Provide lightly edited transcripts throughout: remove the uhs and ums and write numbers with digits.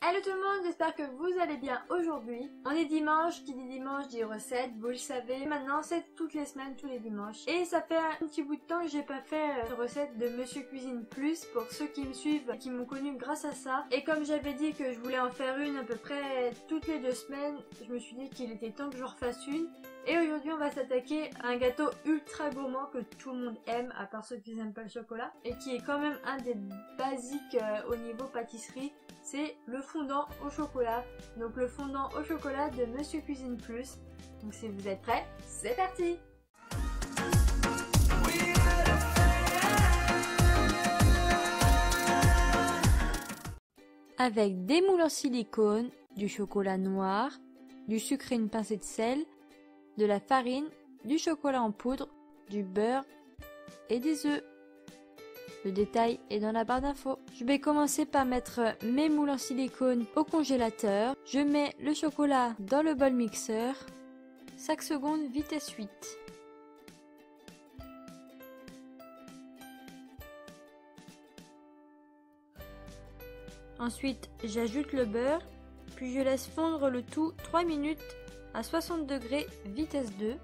Hello tout le monde, j'espère que vous allez bien aujourd'hui. On est dimanche, qui dit dimanche dit recette, vous le savez. Maintenant c'est toutes les semaines, tous les dimanches. Et ça fait un petit bout de temps que j'ai pas fait de recette de Monsieur Cuisine Plus pour ceux qui me suivent, qui m'ont connu grâce à ça. Et comme j'avais dit que je voulais en faire une à peu près toutes les 2 semaines, je me suis dit qu'il était temps que je refasse une. Et aujourd'hui on va s'attaquer à un gâteau ultra gourmand que tout le monde aime, à part ceux qui n'aiment pas le chocolat. Et qui est quand même un des basiques au niveau pâtisserie. C'est le fondant au chocolat. Donc le fondant au chocolat de Monsieur Cuisine Plus. Donc si vous êtes prêts, c'est parti! Avec des moules en silicone, du chocolat noir, du sucre et une pincée de sel, de la farine, du chocolat en poudre, du beurre et des œufs. Le détail est dans la barre d'infos. Je vais commencer par mettre mes moules en silicone au congélateur. Je mets le chocolat dans le bol mixeur. 5 secondes, vitesse 8. Ensuite, j'ajoute le beurre, puis je laisse fondre le tout 3 minutes à 60 degrés, vitesse 2.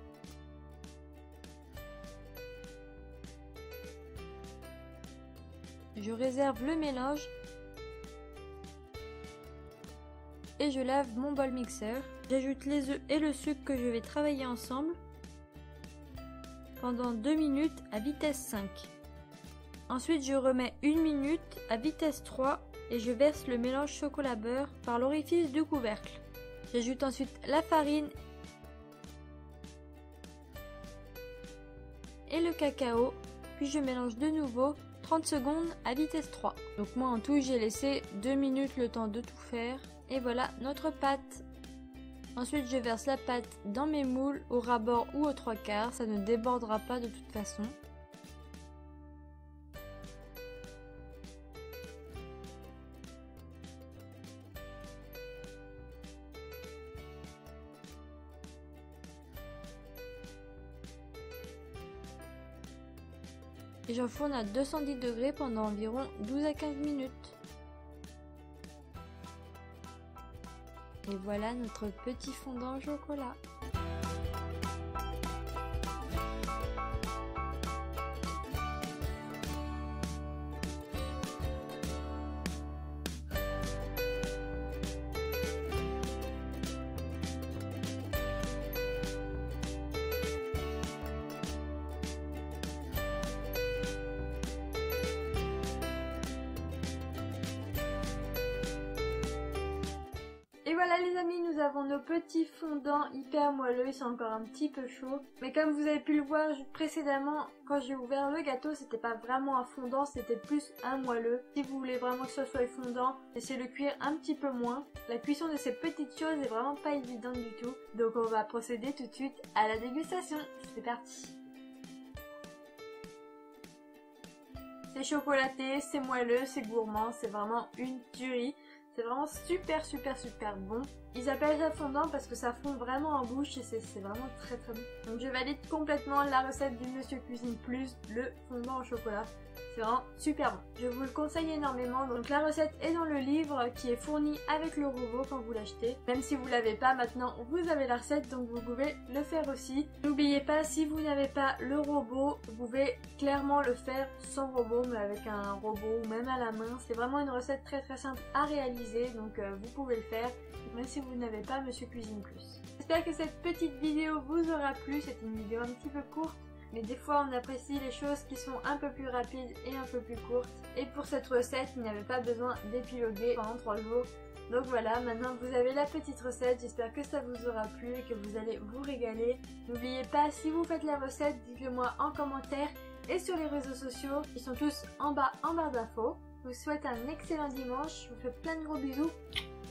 Je réserve le mélange et je lave mon bol mixeur. J'ajoute les œufs et le sucre que je vais travailler ensemble pendant 2 minutes à vitesse 5. Ensuite, je remets 1 minute à vitesse 3 et je verse le mélange chocolat-beurre par l'orifice du couvercle. J'ajoute ensuite la farine et le cacao, puis je mélange de nouveau 30 secondes à vitesse 3. Donc moi en tout j'ai laissé 2 minutes le temps de tout faire. Et voilà notre pâte. Ensuite je verse la pâte dans mes moules au ras-bord ou aux 3/4. Ça ne débordera pas de toute façon. Et j'enfourne à 210 degrés pendant environ 12 à 15 minutes. Et voilà notre petit fondant au chocolat. Et voilà les amis, nous avons nos petits fondants hyper moelleux, ils sont encore un petit peu chauds. Mais comme vous avez pu le voir précédemment, quand j'ai ouvert le gâteau, c'était pas vraiment un fondant, c'était plus un moelleux. Si vous voulez vraiment que ce soit fondant, essayez de cuire un petit peu moins. La cuisson de ces petites choses est vraiment pas évidente du tout. Donc on va procéder tout de suite à la dégustation. C'est parti! C'est chocolaté, c'est moelleux, c'est gourmand, c'est vraiment une tuerie. C'est vraiment super bon. Ils appellent ça fondant parce que ça fond vraiment en bouche et c'est vraiment très bon. Donc je valide complètement la recette du Monsieur Cuisine Plus, le fondant au chocolat. C'est vraiment super bon. Je vous le conseille énormément. Donc la recette est dans le livre qui est fourni avec le robot quand vous l'achetez. Même si vous l'avez pas maintenant, vous avez la recette donc vous pouvez le faire aussi. N'oubliez pas, si vous n'avez pas le robot, vous pouvez clairement le faire sans robot, mais avec un robot ou même à la main. C'est vraiment une recette très simple à réaliser, donc vous pouvez le faire même si vous n'avez pas Monsieur Cuisine Plus. J'espère que cette petite vidéo vous aura plu. C'est une vidéo un petit peu courte, mais des fois on apprécie les choses qui sont un peu plus rapides et un peu plus courtes. Et pour cette recette, il n'y avait pas besoin d'épiloguer pendant 3 jours. Donc voilà, maintenant vous avez la petite recette. J'espère que ça vous aura plu et que vous allez vous régaler. N'oubliez pas, si vous faites la recette, dites-le moi en commentaire et sur les réseaux sociaux. Ils sont tous en barre d'infos. Je vous souhaite un excellent dimanche. Je vous fais plein de gros bisous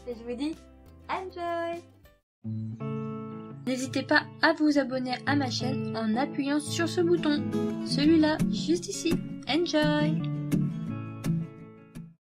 et je vous dis enjoy! N'hésitez pas à vous abonner à ma chaîne en appuyant sur ce bouton, celui-là, juste ici. Enjoy!